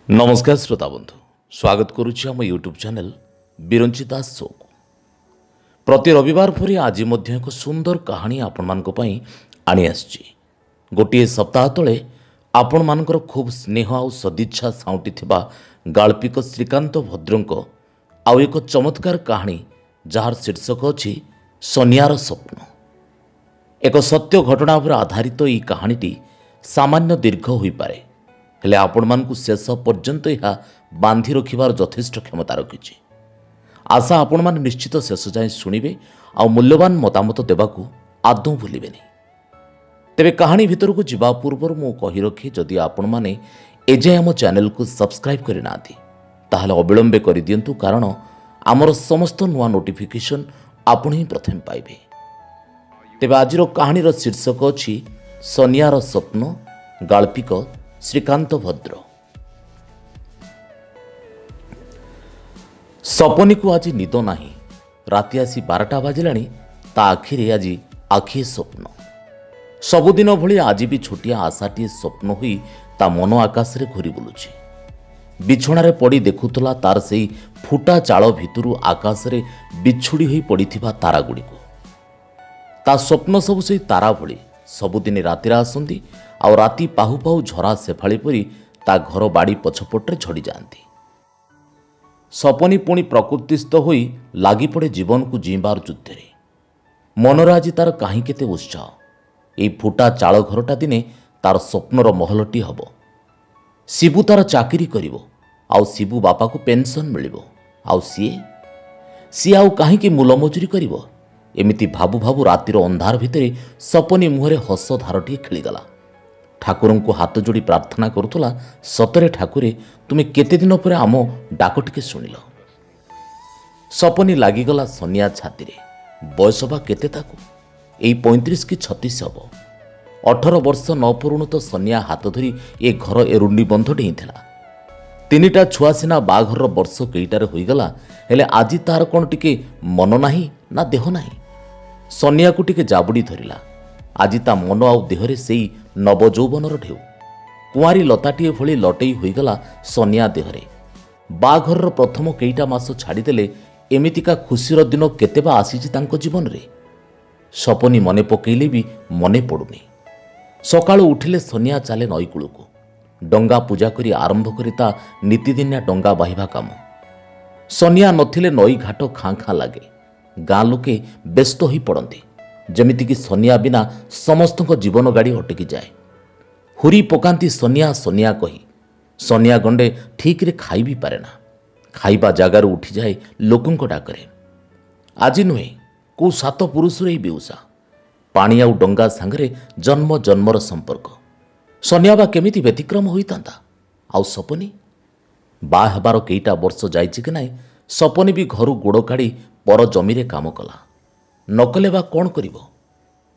नमस्कार श्रोता बंधु स्वागत करुच्ची आम यूट्यूब चैनल बिरंची दास शो को प्रति रविवार परी आज मध्य एक सुंदर कहानी आपण मानक पई आनी आछि। गोटे सप्ताह तले आपण मानकर खूब स्नेह और सदिच्छा साउंटी थिबा गाल्पिक श्रीकांत भद्रंक आउ एक चमत्कार कहानी जार शीर्षक अछि सोनियार स्वप्न। एक सत्य घटना पर आधारित यह कहानीटी सामान्य दीर्घ होई पारे हेले आपण मानकु शेष पर्यंत यह बांधि रखिबार यथेष्ट क्षमता रखिछि। आशा आपण मान निश्चित शेष जाए शुणिबे आ मूल्यवान मतामत देबाकू आदौ भूलिबेनि। तेबे कहानी भितर को जिबा पूर्वर मु कहि रखी जदि आपण माने एजे हम चैनल को सब्सक्राइब करि नाथि ताहले अविलंबे करि दियंतु, कारण आमर समस्त नुआ नोटिफिकेशन आपण ही प्रथम पाइबे। तेबे आजिर कहानीर शीर्षक अछि सोनियार स्वप्न, गाल्पिक श्रीकांत भद्र। सपनी को आज निद नाही। राति आसी 12टा बाजिलाणी ता आखिरे आज आखिए स्वप्न। सबुदिन भली आज भी छोटिया आशाटीए स्वप्न हुई ता मन आकाश रे घूरी बुलुछि। बिछणारे पड़ी देखुतला तार सेई फुटा चाଳ भितरु आकाश रे बिछुड़ी होई पड़िथिबा तारा गुड़िको। ता स्वप्न सब सेई तारा भली सबुदिन राति आसंती आउ राति पाहु पाहु झरा सेफाली परी ता घर बाड़ी पछपटे झड़ी जाती। सपनी पुणी प्रकृतिस्थ होई लागी पड़े जीवन को जीवार युद्धे। मनर आज तार कहीं केते उत्साह। एई फुटा चाଳ घरटा दिने तार स्वप्नर महलटी हब। शिबू तार चाकरी करिवो आउ शिबू बापा को पेंशन मिलिवो आउ सीए आउ कहीं मूल मजूरी करिवो। एमिति भाबु भाबु रातिर अंधार भितरे सपनी मुहरे हस धारटी खेलीगला। ठाकुर को हाथ जोड़ी प्रार्थना करुला, सतरे ठाकुरे तुमे केते दिन पर आम डाक टिके शुणिल। सपनी लागिगला सोनिया छाती रे। बयस बा केते ताकू? एई 35 कि 36 हब। 18 वर्ष न पुरुण तो सोनिया हाथ धरी ए घर एरुंडी बंध डेईथिला। 3टा छुआ सिना बाघर वर्ष केईटारे होईगला, हेले आजी तार कोन टिके मन नाही ना देह नाही। सोनिया को टिके जाबुड़ी धरिला। आजी ता मन आउ देहरे सेई नवजौवनर ढेउ। कुआरी लताटीए भली लटेई होईगला सोनिया देहरे। बाघर प्रथम केईटा मास छाड़ीदेले एमितिका खुशीर दिन केतेबा आसीछि तांको जीवन रे। सपनी मने पकेइले भी मने पड़ुनी। सकाळु उठिले सोनिया चाले नई कूलको। डंगा पूजा करी आरंभ करी ता नीतिदिनिया डंगा बाहिबा काम। सोनिया नथिले नई घाट खाँ खाँ लागे। गाँ लोके व्यस्त होई पड़ती, जमितिकी सोनिया बिना समस्त जीवन गाड़ी अटकी जाए। हुरी पकांती सोनिया सोनिया कही। सोनिया गंडे ठीक रे खाई भी पारे ना। खाइबा जगार उठी जाए लोकंक डाकरे। आज नुहे को 7 पुरुष रे बेउसा। पानी आउ डंगा सांगरे जन्म जन्मर संपर्क। सोनिया बा केमिति व्यतिक्रम होइतांता। आउ सपनी बा हबार केईटा वर्ष जाइछि कि नाई, सपनी भी घरु गोड़ काढ़ी पर जमीरे काम कला। नकले बा कौन करिवो?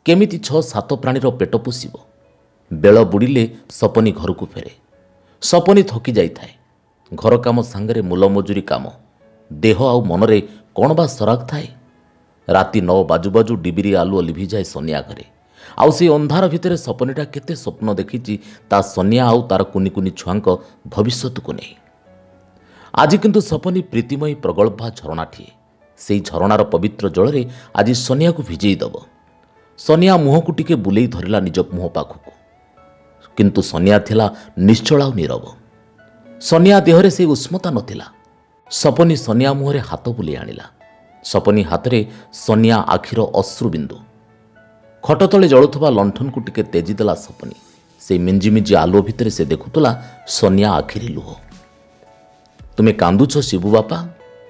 केमिति 6-7 प्राणीर पेट पोषिब? बेल बुड़िले सपनी घर को फेरे। सपनी थकी जाइथाए। घर काम सांगरे मूल मजूरी काम। देह आउ मनरे कौन बा सराग थाए? राति 9 बाजू बाजू डिबिरी आलुओ लिभि जाए सोनिया घरे। आउ से अंधार भितरे सपनीटा केते स्वप्न देखिछि ता सोनिया आउ तार कुनी कुनी छुआंक भविष्यत को नहीं। आज किंतु सपनी प्रीतिमयी प्रगल्भा झरणाठिए। से झरणार पवित्र जल आज सोनिया को भिजेई दब। सोनिया मुह को टिके बुलेई धरिला निज मुह पाखक। किंतु सोनिया थिला निश्चल आ नीरव। सोनिया देहरे से उष्मता नथिला। सपनी सोनिया मुहरे हाथ बुले आनिला। सपनी हाथरे सोनिया आखिर अश्रुबिंदु। खट तले जलुथबा लंठन को टिके तेजी देला सपनी। से मिंजी मिंजी आलो भितरे से देखुतला सोनिया आखिरी लुह। तुमे कांदुछ शिबू बापा,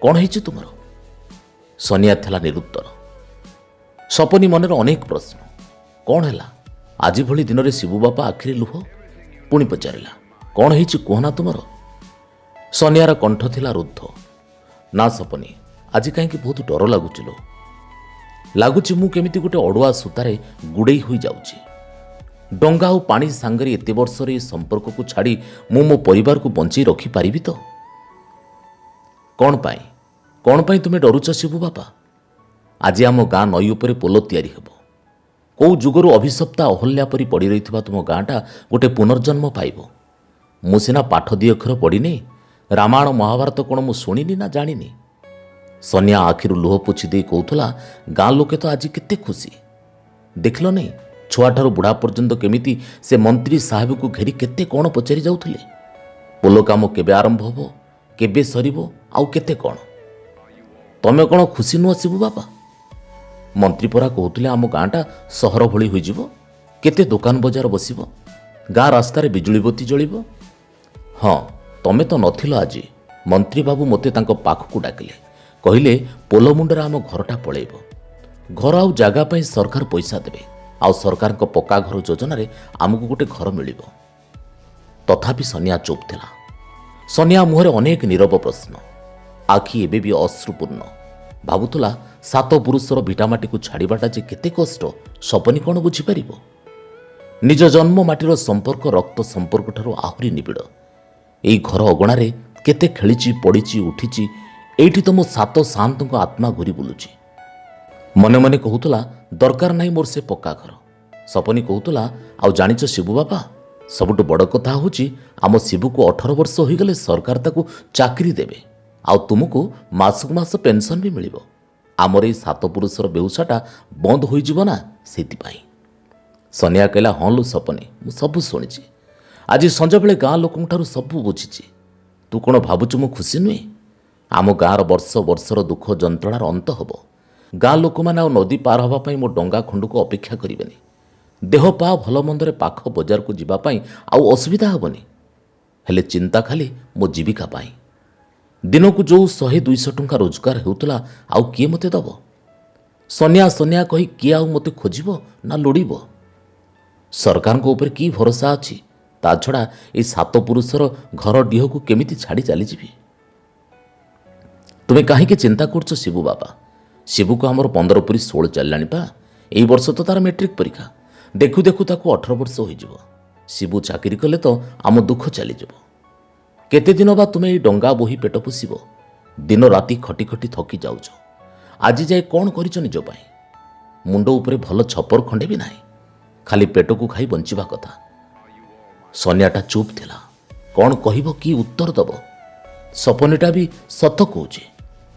कौन हेछि तुमर? सोनिया थिला निरुत्तर। सपनी मनर अनेक प्रश्न। कौन हैला? आज भली दिन रे शिबू बापा आखिरी लुह? पुणी पचारिला, कौन हेछि कहना तुमर? सोनियार कंठ थिला रुद्ध। ना सपनी, आज कहीं बहुत डर लगुचिलो। लगुच मु केमिति गोटे अड़ुआ सूतारे गुड़े हो जाउछि। डंगा और पानी सांगरे एते वर्ष रे संपर्क को छाड़ी मु मो परिवार को बंचई रखी पारिबि तो? कौन पाई तुमे डरुच शिबू बापा? आज आम गाँ नई उपरे पोल तैयारी हेब। कौ जुगरु अभिशप्ता अहल्या परी पड़ी रही तुम गाँटा गोटे पुनर्जन्म पाइब। ମୁଁ ସିନା ପାଠ ଦି ଅକ୍ଷର ପଢ଼ିନି, ରାମାୟଣ ମହାଭାରତ କ'ଣ ମୁଁ ଶୁଣିନି ନା ଜାଣିନି। ସନିଆ ଆଖିରୁ ଲୁହ ପୋଛି ଦେଇ କହୁଥିଲା, ଗାଁ ଲୋକେ ତ ଆଜି କେତେ ଖୁସି। ଦେଖିଲ ନାହିଁ ଛୁଆଠାରୁ ବୁଢ଼ା ପର୍ଯ୍ୟନ୍ତ କେମିତି ସେ ମନ୍ତ୍ରୀ ସାହେବକୁ ଘେରି କେତେ କ'ଣ ପଚାରି ଯାଉଥିଲେ। ପୋଲ କାମ କେବେ ଆରମ୍ଭ ହେବ, କେବେ ସରିବ, ଆଉ କେତେ କ'ଣ। ତମେ କ'ଣ ଖୁସି ନୁହଁ ଶିବୁ ବାପା? ମନ୍ତ୍ରୀ ପରା କହୁଥିଲେ ଆମ ଗାଁଟା ସହର ଭଳି ହୋଇଯିବ, କେତେ ଦୋକାନ ବଜାର ବସିବ, ଗାଁ ରାସ୍ତାରେ ବିଜୁଳି ବତି ଜଳିବ। ହଁ, ତମେ ତ ନଥିଲ ଆଜି। ମନ୍ତ୍ରୀ ବାବୁ ମୋତେ ତାଙ୍କ ପାଖକୁ ଡାକିଲେ, କହିଲେ ପୋଲ ମୁଣ୍ଡରେ ଆମ ଘରଟା ପଳେଇବ। ଘର ଆଉ ଜାଗା ପାଇଁ ସରକାର ପଇସା ଦେବେ, ଆଉ ସରକାରଙ୍କ ପକ୍କା ଘର ଯୋଜନାରେ ଆମକୁ ଗୋଟେ ଘର ମିଳିବ। ତଥାପି ସନିଆ ଚୁପ୍ ଥିଲା। ସନିଆ ମୁହଁରେ ଅନେକ ନୀରବ ପ୍ରଶ୍ନ, ଆଖି ଏବେ ବି ଅଶ୍ରୁପୂର୍ଣ୍ଣ। ଭାବୁଥିଲା ସାତ ପୁରୁଷର ଭିଟାମାଟିକୁ ଛାଡ଼ିବାଟା ଯେ କେତେ କଷ୍ଟ ସପନି କ'ଣ ବୁଝିପାରିବ। ନିଜ ଜନ୍ମ ମାଟିର ସମ୍ପର୍କ ରକ୍ତ ସମ୍ପର୍କଠାରୁ ଆହୁରି ନିବିଡ଼। ଏଇ ଘର ଅଗଣାରେ କେତେ ଖେଳିଛି, ପଡ଼ିଛି, ଉଠିଛି। ଏଇଠି ତ ମୋ ସାତ ସାନ୍ତଙ୍କ ଆତ୍ମା ଘୁରି ବୁଲୁଛି। ମନେ ମନେ କହୁଥିଲା ଦରକାର ନାହିଁ ମୋର ସେ ପକ୍କା ଘର। ସପନି କହୁଥିଲା, ଆଉ ଜାଣିଛ ଶିବୁ ବାପା, ସବୁଠୁ ବଡ଼ କଥା ହେଉଛି ଆମ ଶିବୁକୁ 18 ବର୍ଷ ହୋଇଗଲେ ସରକାର ତାକୁ ଚାକିରି ଦେବେ, ଆଉ ତୁମକୁ ମାସକୁ ମାସ ପେନ୍ସନ୍ ବି ମିଳିବ। ଆମର ଏଇ ସାତ ପୁରୁଷର ବେଉସାଟା ବନ୍ଦ ହୋଇଯିବ ନା, ସେଥିପାଇଁ। ସନିଆ କହିଲା, ହଁ ଲୋ ସପନି, ମୁଁ ସବୁ ଶୁଣିଛି। ଆଜି ସଞ୍ଜବେଳେ ଗାଁ ଲୋକଙ୍କଠାରୁ ସବୁ ବୁଝିଛି। ତୁ କ'ଣ ଭାବୁଛୁ ମୁଁ ଖୁସି ନୁହେଁ? ଆମ ଗାଁର ବର୍ଷ ବର୍ଷର ଦୁଃଖ ଯନ୍ତ୍ରଣାର ଅନ୍ତ ହେବ। ଗାଁ ଲୋକମାନେ ଆଉ ନଦୀ ପାର ହେବା ପାଇଁ ମୋ ଡଙ୍ଗା ଖଣ୍ଡକୁ ଅପେକ୍ଷା କରିବେନି। ଦେହ ପା ଭଲ ମନ୍ଦରେ ପାଖ ବଜାରକୁ ଯିବା ପାଇଁ ଆଉ ଅସୁବିଧା ହେବନି। ହେଲେ ଚିନ୍ତା ଖାଲି ମୋ ଜୀବିକା ପାଇଁ। ଦିନକୁ ଯେଉଁ 100-200 ଟଙ୍କା ରୋଜଗାର ହେଉଥିଲା, ଆଉ କିଏ ମୋତେ ଦେବ? ସନିଆ ସନିଆ କହି କିଏ ଆଉ ମୋତେ ଖୋଜିବ ନା ଲୋଡ଼ିବ? ସରକାରଙ୍କ ଉପରେ କି ଭରସା ଅଛି? ତା ଛଡ଼ା ଏଇ ସାତ ପୁରୁଷର ଘର ଡିହକୁ କେମିତି ଛାଡ଼ି ଚାଲିଯିବି? ତୁମେ କାହିଁକି ଚିନ୍ତା କରୁଛ ଶିବୁ ବାପା? ଶିବୁକୁ ଆମର 15 ପୁରି 16 ଚାଲିଲାଣି ପା। ଏଇ ବର୍ଷ ତ ତାର ମେଟ୍ରିକ୍ ପରୀକ୍ଷା। ଦେଖୁ ଦେଖୁ ତାକୁ 18 ବର୍ଷ ହୋଇଯିବ। ଶିବୁ ଚାକିରି କଲେ ତ ଆମ ଦୁଃଖ ଚାଲିଯିବ। କେତେ ଦିନ ବା ତୁମେ ଏଇ ଡଙ୍ଗା ବୋହି ପେଟ ପୋଷିବ? ଦିନ ରାତି ଖଟି ଖଟି ଥକି ଯାଉଛ। ଆଜି ଯାଏ କ'ଣ କରିଛ ନିଜ ପାଇଁ? ମୁଣ୍ଡ ଉପରେ ଭଲ ଛପର ଖଣ୍ଡେ ବି ନାହିଁ। ଖାଲି ପେଟକୁ ଖାଇ ବଞ୍ଚିବା କଥା। ସନିଆଟା ଚୁପ୍ ଥିଲା। କ'ଣ କହିବ, କି ଉତ୍ତର ଦେବ? ସପନିଟା ବି ସତ କହୁଛି।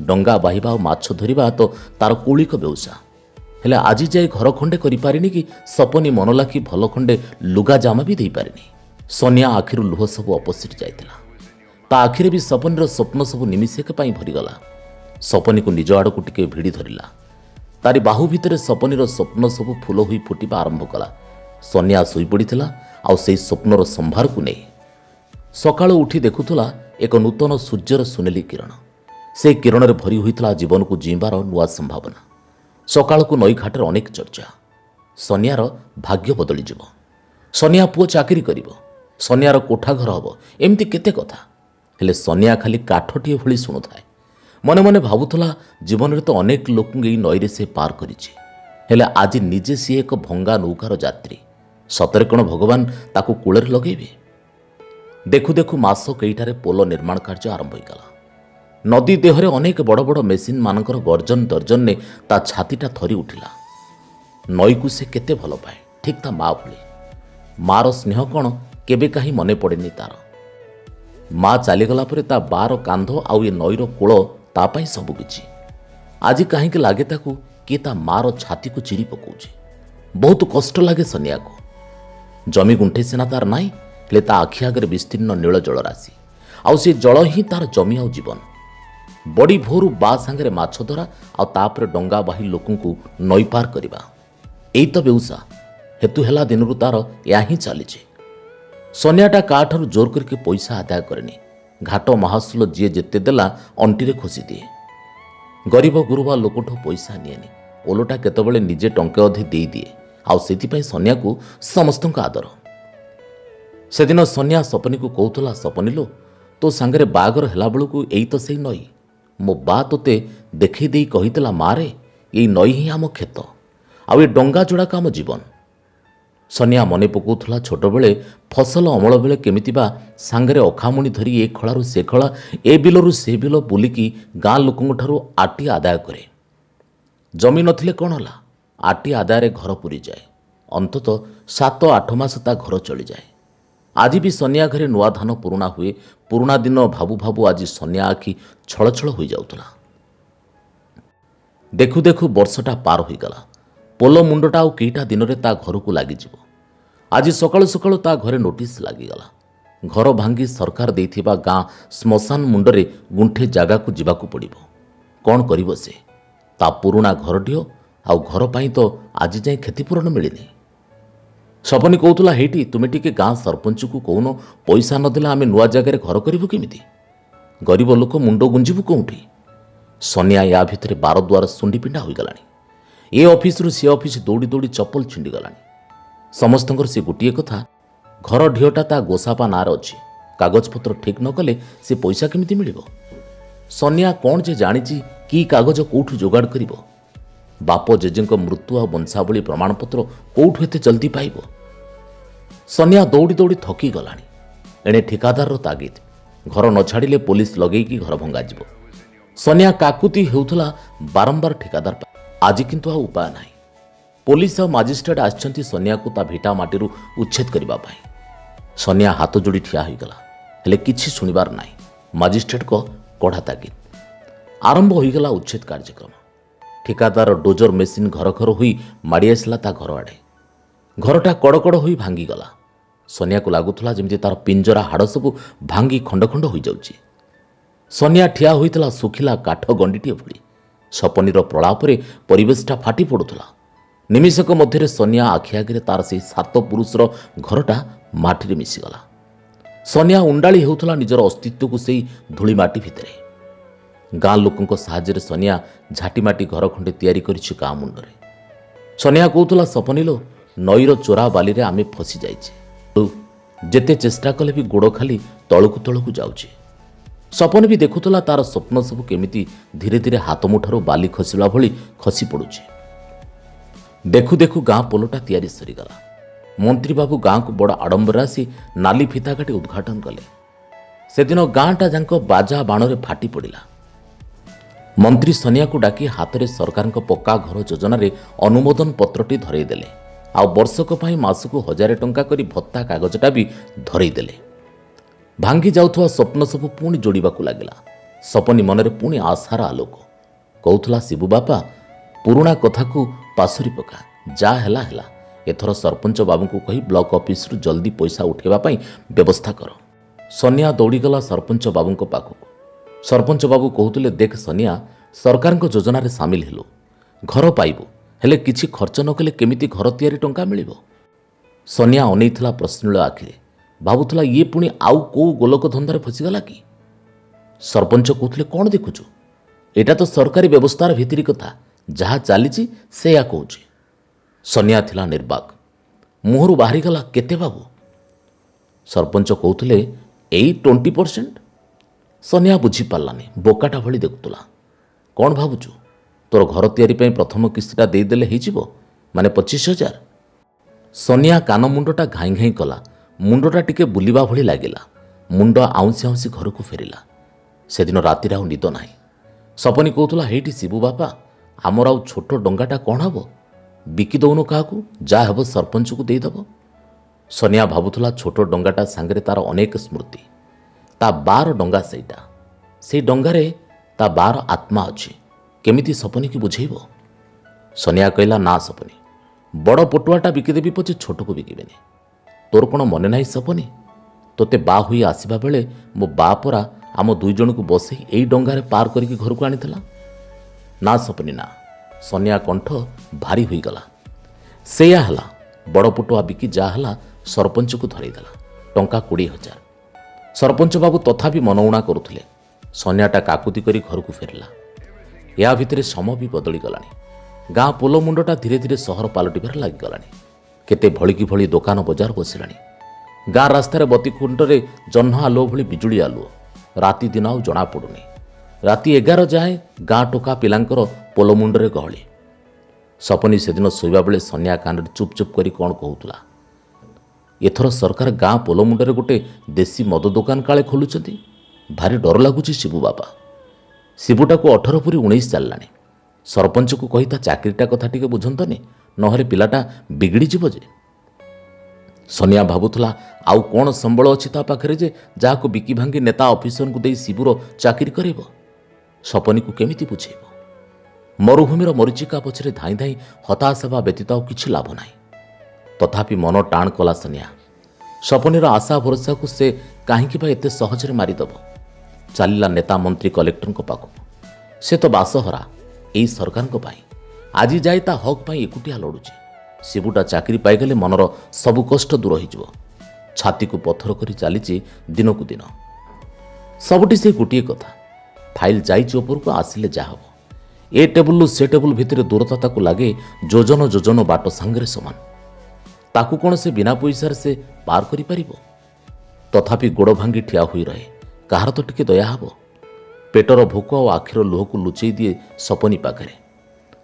ଡଙ୍ଗା ବାହିବା ଆଉ ମାଛ ଧରିବା ତ ତାର କୌଳିକ ବେଉସା। ହେଲେ ଆଜି ଯାଏ ଘର ଖଣ୍ଡେ କରିପାରିନି କି ସପନି ମନ ଲାଖି ଭଲ ଖଣ୍ଡେ ଲୁଗା ଜାମା ବି ଦେଇପାରିନି। ସନିଆ ଆଖିରୁ ଲୁହ ସବୁ ଅପସିଟି ଯାଇଥିଲା। ତା ଆଖିରେ ବି ସପନିର ସ୍ୱପ୍ନ ସବୁ ନିମିଷେକ ପାଇଁ ଭରିଗଲା। ସପନିକୁ ନିଜ ଆଡ଼କୁ ଟିକେ ଭିଡ଼ି ଧରିଲା। ତାରି ବାହୁ ଭିତରେ ସପନିର ସ୍ୱପ୍ନ ସବୁ ଫୁଲ ହୋଇ ଫୁଟିବା ଆରମ୍ଭ କଲା। ସନିଆ ଶୋଇପଡ଼ିଥିଲା ଆଉ ସେଇ ସ୍ୱପ୍ନର ସମ୍ଭାରକୁ ନେଇ। ସକାଳୁ ଉଠି ଦେଖୁଥିଲା ଏକ ନୂତନ ସୂର୍ଯ୍ୟର ସୁନେଲି କିରଣ। ସେ କିରଣରେ ଭରି ହୋଇଥିଲା ଜୀବନକୁ ଜୀଇଁବାର ନୂଆ ସମ୍ଭାବନା। ସକାଳକୁ ନଈଘାଟରେ ଅନେକ ଚର୍ଚ୍ଚା। ସନିଆର ଭାଗ୍ୟ ବଦଳିଯିବ। ସନିଆ ପୁଅ ଚାକିରି କରିବ। ସନିଆର କୋଠା ଘର ହେବ। ଏମିତି କେତେ କଥା। ହେଲେ ସନିଆ ଖାଲି କାଠଟିଏ ଭଳି ଶୁଣୁଥାଏ। ମନେ ମନେ ଭାବୁଥିଲା ଜୀବନରେ ତ ଅନେକ ଲୋକଙ୍କୁ ଏଇ ନଈରେ ସେ ପାର କରିଛି। ହେଲେ ଆଜି ନିଜେ ସିଏ ଏକ ଭଙ୍ଗା ନୌକାର ଯାତ୍ରୀ। ସତରେ କ'ଣ ଭଗବାନ ତାକୁ କୂଳରେ ଲଗେଇବେ? ଦେଖୁ ଦେଖୁ ମାସ କେଇଟାରେ ପୋଲ ନିର୍ମାଣ କାର୍ଯ୍ୟ ଆରମ୍ଭ ହୋଇଗଲା। ନଦୀ ଦେହରେ ଅନେକ ବଡ଼ ବଡ଼ ମେସିନ୍ ମାନଙ୍କର ଗର୍ଜନ ତର୍ଜନରେ ତା ଛାତିଟା ଥରି ଉଠିଲା। ନଈକୁ ସେ କେତେ ଭଲ ପାଏ, ଠିକ୍ ତା ମା ଭଳି। ମାର ସ୍ନେହ କ'ଣ କେବେ କାହିଁ ମନେ ପଡ଼େନି ତାର। ମା ଚାଲିଗଲା ପରେ ତା ବା'ର କାନ୍ଧ ଆଉ ଏ ନଈର କୂଳ ତା ପାଇଁ ସବୁକିଛି। ଆଜି କାହିଁକି ଲାଗେ ତାକୁ କିଏ ତା ମାର ଛାତିକୁ ଚିରି ପକାଉଛି। ବହୁତ କଷ୍ଟ ଲାଗେ ସନିଆକୁ। ଜମି ଗୁଣ୍ଠେ ସିନା ତାର ନାହିଁ, ହେଲେ ତା ଆଖି ଆଗରେ ବିସ୍ତୀର୍ଣ୍ଣ ନୀଳ ଜଳରାଶି। ଆଉ ସେ ଜଳ ହିଁ ତାର ଜମି ଆଉ ଜୀବନ। ବଡ଼ି ଭୋରୁ ବା ସାଙ୍ଗରେ ମାଛ ଧରା, ଆଉ ତାପରେ ଡଙ୍ଗା ବାହି ଲୋକଙ୍କୁ ନଈ ପାର କରିବା। ଏଇ ତ ବେଉସା। ହେତୁ ହେଲା ଦିନରୁ ତାର ଏହା ହିଁ ଚାଲିଛି। ସନିଆଟା କାହାଠାରୁ ଜୋର କରିକି ପଇସା ଆଦାୟ କରେନି। ଘାଟ ମାହାସୁଲ ଯିଏ ଯେତେ ଦେଲା ଅଣ୍ଟିରେ ଖୋସି ଦିଏ। ଗରିବ ଗୁରୁବା ଲୋକଠୁ ପଇସା ନିଏନି। ଓଲଟା କେତେବେଳେ ନିଜେ ଟଙ୍କେ ଅଧେ ଦେଇଦିଏ। ଆଉ ସେଥିପାଇଁ ସନିଆକୁ ସମସ୍ତଙ୍କ ଆଦର। ସେଦିନ ସନିଆ ସପନିକୁ କହୁଥିଲା, ସପନିଲୋ, ତୋ ସାଙ୍ଗରେ ବାହାଘର ହେଲା ବେଳକୁ ଏଇ ତ ସେଇ ନଈ। ମୋ ବା ତୋତେ ଦେଖେଇ ଦେଇ କହିଥିଲା, ମାରେ ଏଇ ନଈ ହିଁ ଆମ କ୍ଷେତ, ଆଉ ଏ ଡଙ୍ଗା ଯୋଡ଼ାକ ଆମ ଜୀବନ। ସନିଆ ମନେ ପକାଉଥିଲା ଛୋଟବେଳେ ଫସଲ ଅମଳ ବେଳେ କେମିତି ବା ସାଙ୍ଗରେ ଅଖାମୁଣି ଧରି ଏ ଖଳାରୁ ସେ ଖଳା, ଏ ବିଲରୁ ସେ ବିଲ ବୁଲିକି ଗାଁ ଲୋକଙ୍କଠାରୁ ଆଟି ଆଦାୟ କରେ। ଜମି ନଥିଲେ କ'ଣ ହେଲା, ଆଟି ଆଦାୟରେ ଘର ପୁରିଯାଏ। ଅନ୍ତତଃ 7-8 ମାସ ତା ଘର ଚଳିଯାଏ। ଆଜି ବି ସନିଆ ଘରେ ନୂଆ ଧାନ ପୁରୁଣା ହୁଏ। ପୁରୁଣା ଦିନ ଭାବୁ ଭାବୁ ଆଜି ସନିଆ ଆଖି ଛଳଛଳ ହୋଇଯାଉଥିଲା। ଦେଖୁ ଦେଖୁ ବର୍ଷଟା ପାର ହୋଇଗଲା। ପୋଲ ମୁଣ୍ଡଟା ଆଉ କେଇଟା ଦିନରେ ତା ଘରକୁ ଲାଗିଯିବ। ଆଜି ସକାଳୁ ସକାଳୁ ତା ଘରେ ନୋଟିସ୍ ଲାଗିଗଲା। ଘର ଭାଙ୍ଗି ସରକାର ଦେଇଥିବା ଗାଁ ଶ୍ମଶାନ ମୁଣ୍ଡରେ ଗୁଣ୍ଠେ ଜାଗାକୁ ଯିବାକୁ ପଡ଼ିବ। କ'ଣ କରିବ ସେ? ତା ପୁରୁଣା ଘରଟିଅ ଆଉ ଘର ପାଇଁ ତ ଆଜି ଯାଏଁ କ୍ଷତିପୂରଣ ମିଳିନି। ସପନୀ କହୁଥିଲା, ହେଇଟି ତୁମେ ଟିକେ ଗାଁ ସରପଞ୍ଚକୁ କହୁନ, ପଇସା ନଦେଲେ ଆମେ ନୂଆ ଜାଗାରେ ଘର କରିବୁ କେମିତି? ଗରିବ ଲୋକ ମୁଣ୍ଡ ଗୁଞ୍ଜିବୁ କେଉଁଠି? ସନିଆ ୟା ଭିତରେ ବାରଦ୍ୱାର ଶୁଣ୍ଡି ପିଣ୍ଡା ହୋଇଗଲାଣି। ଏ ଅଫିସରୁ ସେ ଅଫିସ ଦୌଡ଼ି ଦୌଡ଼ି ଚପଲ ଛିଣ୍ଡିଗଲାଣି। ସମସ୍ତଙ୍କର ସେ ଗୋଟିଏ କଥା, ଘର ଢିଅଟା ତା ଗୋସାପା ନାଁରେ ଅଛି, କାଗଜପତ୍ର ଠିକ୍ ନ କଲେ ସେ ପଇସା କେମିତି ମିଳିବ? ସନିଆ କ'ଣ ଯେ ଜାଣିଛି କି କାଗଜ କେଉଁଠୁ ଯୋଗାଡ଼ କରିବ? ବାପ ଜେଜେଙ୍କ ମୃତ୍ୟୁ ଆଉ ବଂଶାବଳୀ ପ୍ରମାଣପତ୍ର କେଉଁଠୁ ଏତେ ଜଲ୍ଦି ପାଇବ? ସନିଆ ଦୌଡ଼ି ଦୌଡ଼ି ଥକି ଗଲାଣି। ଏଣେ ଠିକାଦାରର ତାଗିଦ, ଘର ନ ଛାଡ଼ିଲେ ପୋଲିସ ଲଗେଇକି ଘର ଭଙ୍ଗାଯିବ। ସନିଆ କାକୁତି ହେଉଥିଲା ବାରମ୍ବାର ଠିକାଦାର ପାଇଁ। ଆଜି କିନ୍ତୁ ଆଉ ଉପାୟ ନାହିଁ। ପୋଲିସ ଆଉ ମାଜିଷ୍ଟ୍ରେଟ ଆସିଛନ୍ତି ସନିଆକୁ ତା ଭିଟା ମାଟିରୁ ଉଚ୍ଛେଦ କରିବା ପାଇଁ। ସନିଆ ହାତ ଯୋଡ଼ି ଠିଆ ହୋଇଗଲା, ହେଲେ କିଛି ଶୁଣିବାର ନାହିଁ। ମାଜିଷ୍ଟ୍ରେଟଙ୍କ କଡ଼ା ତାଗିଦ। ଆରମ୍ଭ ହୋଇଗଲା ଉଚ୍ଛେଦ କାର୍ଯ୍ୟକ୍ରମ। ଠିକାଦାର ଡୋଜର ମେସିନ୍ ଘର ଘର ହୋଇ ମାଡ଼ି ଆସିଲା ତା ଘର ଆଡ଼େ। ଘରଟା କଡ଼କଡ଼ ହୋଇ ଭାଙ୍ଗିଗଲା। ସନିଆକୁ ଲାଗୁଥିଲା ଯେମିତି ତାର ପିଞ୍ଜରା ହାଡ଼ ସବୁ ଭାଙ୍ଗି ଖଣ୍ଡ ଖଣ୍ଡ ହୋଇଯାଉଛି। ସନିଆ ଠିଆ ହୋଇଥିଲା ଶୁଖିଲା କାଠ ଗଣ୍ଡିଟିଏ ଭଳି। ସପନୀର ପ୍ରଳାପରେ ପରିବେଶଟା ଫାଟି ପଡ଼ୁଥିଲା। ନିମିଷକ ମଧ୍ୟରେ ସନିଆ ଆଖି ଆଗରେ ତାର ସେହି ସାତ ପୁରୁଷର ଘରଟା ମାଟିରେ ମିଶିଗଲା। ସନିଆ ଉଣ୍ଡାଳି ହେଉଥିଲା ନିଜର ଅସ୍ତିତ୍ୱକୁ ସେଇ ଧୂଳିମାଟି ଭିତରେ। ଗାଁ ଲୋକଙ୍କ ସାହାଯ୍ୟରେ ସନିଆ ଝାଟିମାଟି ଘର ଖଣ୍ଡେ ତିଆରି କରିଛି ଗାଁ ମୁଣ୍ଡରେ। ସନିଆ କହୁଥିଲା, ସପନୀଲୋ, ନଈର ଚୋରା ବାଲିରେ ଆମେ ଫସି ଯାଇଛେ। ଯେତେ ଚେଷ୍ଟା କଲେ ବି ଗୋଡ଼ ଖାଲି ତଳକୁ ତଳକୁ ଯାଉଛି। ସପନୀ ବି ଦେଖୁଥିଲା ତାର ସ୍ୱପ୍ନ ସବୁ କେମିତି ଧୀରେ ଧୀରେ ହାତ ମୁଠାରୁ ବାଲି ଖସିଲା ଭଳି ଖସି ପଡ଼ୁଛି। ଦେଖୁ ଦେଖୁ ଗାଁ ପୋଲଟା ତିଆରି ସରିଗଲା। ମନ୍ତ୍ରୀବାବୁ ଗାଁକୁ ବଡ଼ ଆଡ଼ମ୍ବରରେ ଆସି ନାଲି ଫିତା କାଟି ଉଦ୍ଘାଟନ କଲେ। ସେଦିନ ଗାଁଟା ଯାଙ୍କ ବାଜା ବାଣରେ ଫାଟି ପଡ଼ିଲା। ମନ୍ତ୍ରୀ ସନିଆକୁ ଡାକି ହାତରେ ସରକାରଙ୍କ ପକ୍କା ଘର ଯୋଜନାରେ ଅନୁମୋଦନ ପତ୍ରଟି ଧରେଇ ଦେଲେ। ଆଉ ବର୍ଷକ ପାଇଁ ମାସକୁ 1000 ଟଙ୍କା କରି ଭତ୍ତା କାଗଜଟା ବି ଧରେଇ ଦେଲେ। ଭାଙ୍ଗି ଯାଉଥିବା ସ୍ୱପ୍ନ ସବୁ ପୁଣି ଯୋଡ଼ିବାକୁ ଲାଗିଲା। ସପନୀ ମନରେ ପୁଣି ଆଶାର ଆଲୋକ। କହୁଥିଲା, ଶିବୁ ବାପା, ପୁରୁଣା କଥାକୁ ପାଶୋରି ପକା। ଯାହା ହେଲା ହେଲା। ଏଥର ସରପଞ୍ଚ ବାବୁଙ୍କୁ କହି ବ୍ଲକ ଅଫିସରୁ ଜଲ୍ଦି ପଇସା ଉଠାଇବା ପାଇଁ ବ୍ୟବସ୍ଥା କର। ସନିଆ ଦୌଡ଼ିଗଲା ସରପଞ୍ଚ ବାବୁଙ୍କ ପାଖକୁ। ସରପଞ୍ଚ ବାବୁ କହୁଥିଲେ, ଦେଖ ସନିଆ, ସରକାରଙ୍କ ଯୋଜନାରେ ସାମିଲ ହେଲୁ, ଘର ପାଇବୁ, ହେଲେ କିଛି ଖର୍ଚ୍ଚ ନ କଲେ କେମିତି ଘର ତିଆରି ଟଙ୍କା ମିଳିବ? ସନିଆ ଅନେଇଥିଲା ପ୍ରଶ୍ନୀଳ ଆଖିରେ। ଭାବୁଥିଲା, ଇଏ ପୁଣି ଆଉ କେଉଁ ଗୋଲକ ଧନ୍ଦାରେ ଫସିଗଲା କି? ସରପଞ୍ଚ କହୁଥିଲେ, କ'ଣ ଦେଖୁଛୁ? ଏଇଟା ତ ସରକାରୀ ବ୍ୟବସ୍ଥାର ଭିତରି କଥା, ଯାହା ଚାଲିଛି ସେଇଆ କହୁଛି। ସନିଆ ଥିଲା ନିର୍ବାକ। ମୁହଁରୁ ବାହାରିଗଲା, କେତେ ବାବୁ? ସରପଞ୍ଚ କହୁଥିଲେ, ଏଇ 20%। ସନିଆ ବୁଝିପାରିଲାନି, ବୋକାଟା ଭଳି ଦେଖୁଥିଲା। କ'ଣ ଭାବୁଛୁ? ତୋର ଘର ତିଆରି ପାଇଁ ପ୍ରଥମ କିସ୍ତିଟା ଦେଇଦେଲେ ହେଇଯିବ, ମାନେ 25,000। ସନିଆ କାନ ମୁଣ୍ଡଟା ଘାଇଁ ଘାଇଁ କଲା। ମୁଣ୍ଡଟା ଟିକେ ବୁଲିବା ଭଳି ଲାଗିଲା। ମୁଣ୍ଡ ଆଉଁସି ଆଉଁସି ଘରକୁ ଫେରିଲା। ସେଦିନ ରାତିରେ ଆଉ ନିଦ ନାହିଁ। ସପନୀ କହୁଥିଲା, ହେଇଟି ଶିବୁ ବାପା, ଆମର ଆଉ ଛୋଟ ଡଙ୍ଗାଟା କ'ଣ ହେବ? ବିକି ଦେଉନ କାହାକୁ, ଯାହା ହେବ ସରପଞ୍ଚକୁ ଦେଇଦେବ। ସନିଆ ଭାବୁଥିଲା, ଛୋଟ ଡଙ୍ଗାଟା ସାଙ୍ଗରେ ତାର ଅନେକ ସ୍ମୃତି। ତା ବା'ର ଡଙ୍ଗା ସେଇଟା। ସେଇ ଡଙ୍ଗାରେ ତା ବା'ର ଆତ୍ମା ଅଛି। କେମିତି ସପନୀକି ବୁଝେଇବ? ସନିଆ କହିଲା, ନା ସପନୀ, ବଡ଼ ପଟୁଆଟା ବିକିଦେବି ପଛେ ଛୋଟକୁ ବିକିବେନି। ତୋର କ'ଣ ମନେ ନାହିଁ ସପନୀ, ତୋତେ ବା ହୋଇ ଆସିବା ବେଳେ ମୋ ବା ପରା ଆମ 2 ଜଣଙ୍କୁ ବସେଇ ଏଇ ଡଙ୍ଗାରେ ପାର କରିକି ଘରକୁ ଆଣିଥିଲା? ନା ସପନୀ ନା। ସନିଆ କଣ୍ଠ ଭାରି ହୋଇଗଲା। ସେଇଆ ହେଲା। ବଡ଼ ପଟୁଆ ବିକି ଯାହା ହେଲା ସରପଞ୍ଚକୁ ଧରେଇଦେଲା। ଟଙ୍କା 20,000। ସରପଞ୍ଚ ବାବୁ ତଥାପି ମନଉଣା କରୁଥିଲେ। ସନିଆଟା କାକୁତି କରି ଘରକୁ ଫେରିଲା। ଏହା ଭିତରେ ସମୟ ବି ବଦଳିଗଲାଣି। ଗାଁ ପୋଲ ମୁଣ୍ଡଟା ଧୀରେ ଧୀରେ ସହର ପାଲଟିବାରେ ଲାଗିଗଲାଣି। କେତେ ଭଳିକି ଭଳି ଦୋକାନ ବଜାର ବସିଲାଣି। ଗାଁ ରାସ୍ତାରେ ବତୀଖୁଣ୍ଟରେ ଜହ୍ନ ଆଲୁଅ ଭଳି ବିଜୁଳି ଆଲୁଅ। ରାତି ଦିନ ଆଉ ଜଣାପଡ଼ୁନି। ରାତି 11 ଯାଏଁ ଗାଁ ଟୋକା ପିଲାଙ୍କର ପୋଲ ମୁଣ୍ଡରେ ଗହଳି। ସପନୀ ସେଦିନ ଶୋଇବା ବେଳେ ସନିଆ କାନରେ ଚୁପ୍ ଚୁପ୍ କରି କ'ଣ କହୁଥିଲା, ଏଥର ସରକାର ଗାଁ ପୋଲ ମୁଣ୍ଡରେ ଗୋଟେ ଦେଶୀ ମଦ ଦୋକାନ କାଳେ ଖୋଲୁଛନ୍ତି। ଭାରି ଡର ଲାଗୁଛି ଶିବୁ ବାପା। ଶିବୁଟାକୁ 18 ପୁରି 19 ଚାଲିଲାଣି। ସରପଞ୍ଚକୁ କହି ତା ଚାକିରିଟା କଥା ଟିକେ ବୁଝନ୍ତନି, ନହେଲେ ପିଲାଟା ବିଗିଡ଼ିଯିବ ଯେ। सोनिया भावुला आउ कौन संबल अच्छी ता पाखरे जे जहाको बिकी भांगी नेता ऑफिसर को दे शिबुर चाकरी करेब। सपनी को केमिति बुझेब। मरुभूमिर मरीचिका पछरे धाई धाई हताश हेबा व्यतीत आउ किछि लाभ नाही। तथापि मन टाण कला सोनिया। सपनीर आशा भरोसा को से कहीं एते सहजरे मारिदेव। चलिला नेता मंत्री कलेक्टर पाखु। से तो बासहरा एई सरकार पाई आज जाए ता हक पाई एकुटिया लड़ुचे। शिबुटा चाकरी पाईगले मनर सबु कष्ट दूर हो। छाती को पत्थर कर चली दिन को दिन। सबुटी से गोटे कथा फाइल जाइए ऊपर को आसिले जा हम ए टेबुल से टेबुल भितर दूरता ताकू लगे जोजन जोजन बाट सांगे समान। ताकू कौन से बिना पैसा से पार करि परिबो। तथापि गोड़ भांगी ठिया हुई रहे। कहार तो टिके दया हब। पेटर भोक और आखिर लुह को लुचई दिए सपनी पाखे।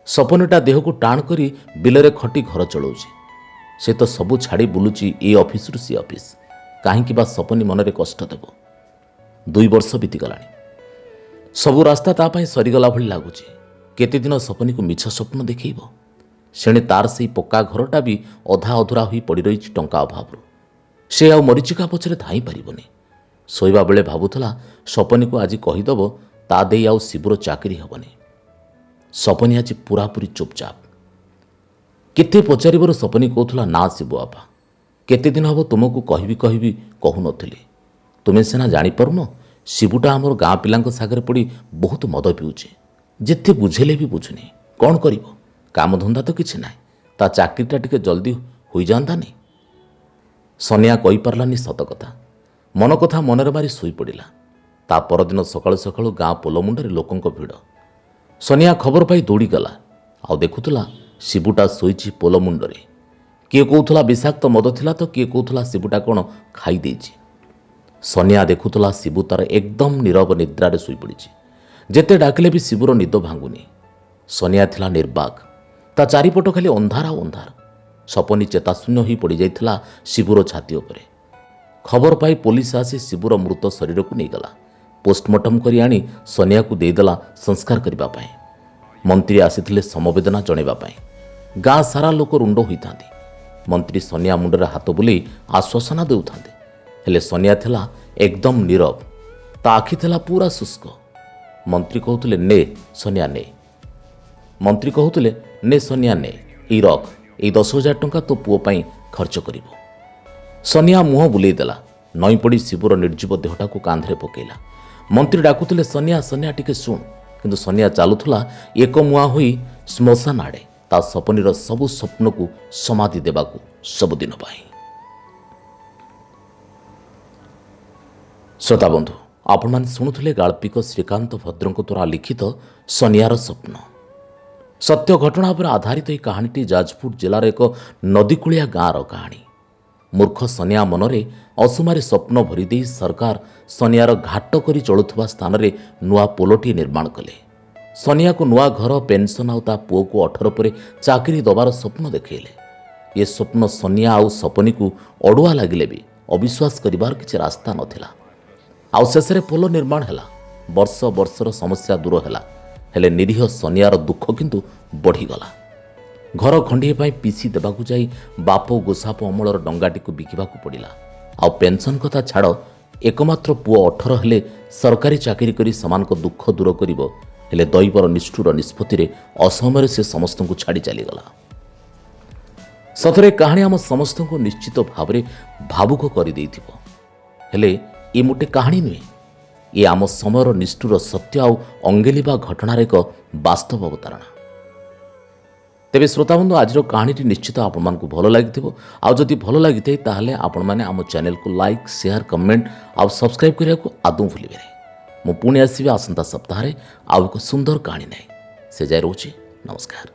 सपनीटा देह को टाण करी बिलरे खटी घर चलाऊे। से तो सबू छाड़ी बुलुची ए ऑफिस रु सी ऑफिस। कहीं बा सपनी मनरे कष्ट देव। 2 वर्ष बीतीगलानी। सबू रास्ता तापाई सरीगला भली लगुच। केते दिन सपनी को मिछ स्वप्न देखब। सेणे तार से पक्का घरटा भी अधा अधूरा हो पड़ रही टंका अभाव। से आ मरीचिका पछरे धाई पारिबनी। शोइबा बेले भावुला सपनी को आज कहीदेव ता देई आउ शिबुर चाकरी हेबनी। सपनी आज पूरापूरी चुपचाप। केते पचारिबार सपनी कहूला ना शिबु बापा केते दिन हम तुमको कहबी कहू नथिली। तुमे सिना जानीपारुन शिबुटा आमर गाँ पिलांक सागर पड़ी बहुत मद पिउचे। जेते बुझेले भी बुझुनी कौन करिवो। काम धंदा तो किछि नाई। ता चाकरीटा टिके जल्दी होई जांतानी। सोनिया कहि पारलानी सत कथा। मन कथा मनरे मारी सोई पड़िला। ता परदिन सकाळु सकाळु गाँ पोल मुंडरे लोकंक भिड़। सोनिया खबर पाई दौड़ी गला। आउ देखुला शिबुटा शोइछि पोल मुंडरे। किए कहूला विषाक्त मद थिला तो किए कहूला शिबुटा कौन खाई देछि। सोनिया देखुला शिबु तार एकदम नीरव निद्रारे शोई पड़िछि। जेते डाकिले भी शिबुर निद भांगुनी। सोनिया थिला निर्बाक। ता चारिपट खाली अंधार आ अंधार। सपनी चेताशून्य हो पड़ जाइथिला शिबुर छाती उपरे। खबर पाई पुलिस आसी शिबुर मृत शरीर को नहीं गला। पोस्टमार्टम करी आनी सोनिया को देदेला संस्कार करबा पाए। मंत्री आसीथिले समवेदना जणेबा पाए। गाँ सारा लोक रुंड होइथांती। मंत्री सोनिया मुंडरे हाथ बुले आश्वासना देउथांते। हेले सोनिया थिला एकदम नीरव। ता आखि थिला पूरा शुष्क। मंत्री कहउतले ने सोनिया ने। मंत्री कहउतले ने सोनिया ने ई रख ए 10,000 टंका तो पुओ पाई खर्च करिवो। सोनिया मुह बुलेई देला। नई पड़ी शिबुर निर्जीव देहटा को कांधरे पकेला। मंत्री डाकुले सोनिया सोनिया टिके शुण। किंतु सोनिया चलुला एक मुआ हुई श्मशान आड़े ता सपनीर सबु स्वप्न को समाधि देवाकू सबुदिन पाई। श्रोता बंधु आपण मैंने शुणुले गाल्पिक श्रीकांत भद्रक द्वारा लिखित सोनियार स्वप्न। सत्य घटना पर आधारित यह कहानीटी जाजपुर जिलार एक नदीकूलिया गाँवर कहानी। मूर्ख सोनिया मनरे असुमारी स्वप्न भरीदे सरकार सोनियार घाट करी चलुवा स्थान में नुआ पोलटी निर्माण कले। सोनिया को नुआ घर पेंशन आ पुओ को 18 पर चाकरी दबार स्वप्न देखले। ये स्वप्न सोनिया आउ सपनी को अड़ुआ लगिले भी अविश्वास करिबार किछि रास्ता नथिला। आउ शेषे पोल निर्माण हैला। वर्ष वर्षर समस्या दूर हैला। हेले निरीह सोनियार दुख किंतु बढ़ीगला। घर खंडीए पाई पीसी देबाकू जाई बाप गोसाप अमलर डंगाटी को बिकिबाकू पड़िला। आउ पेंशन कथा छाड़ एकमात्र पुओ 18 हेले सरकारी चाकरी करी समान को दुख दूर करिवो। हेले दैवर निष्ठुर निष्पत्ति रे असमय से समस्त को छाड़ी चलीगला। सतरे कहानी आम समस्त को निश्चित भाव में भावुक कर देइथिबो। हेले ये मोटे कहानी नुहे। ये आम समयर निष्ठुर सत्य आउ अंगेलिबा घटनार एक वास्तव अवतारणा। तेबे श्रोताबंधु आज कहानीटी निश्चित आपण मानकु भल लागिथिबो। आ जदि भल लागिथै ताहले आपण माने आम चैनल को लाइक शेयर कमेंट आ सब्सक्राइब करिया को आदौ भूलिबे नहीं। मु पुणी आसीबे आसंता सप्ताह रे आ एक सुंदर कहानी नै। से जाय रोची नमस्कार।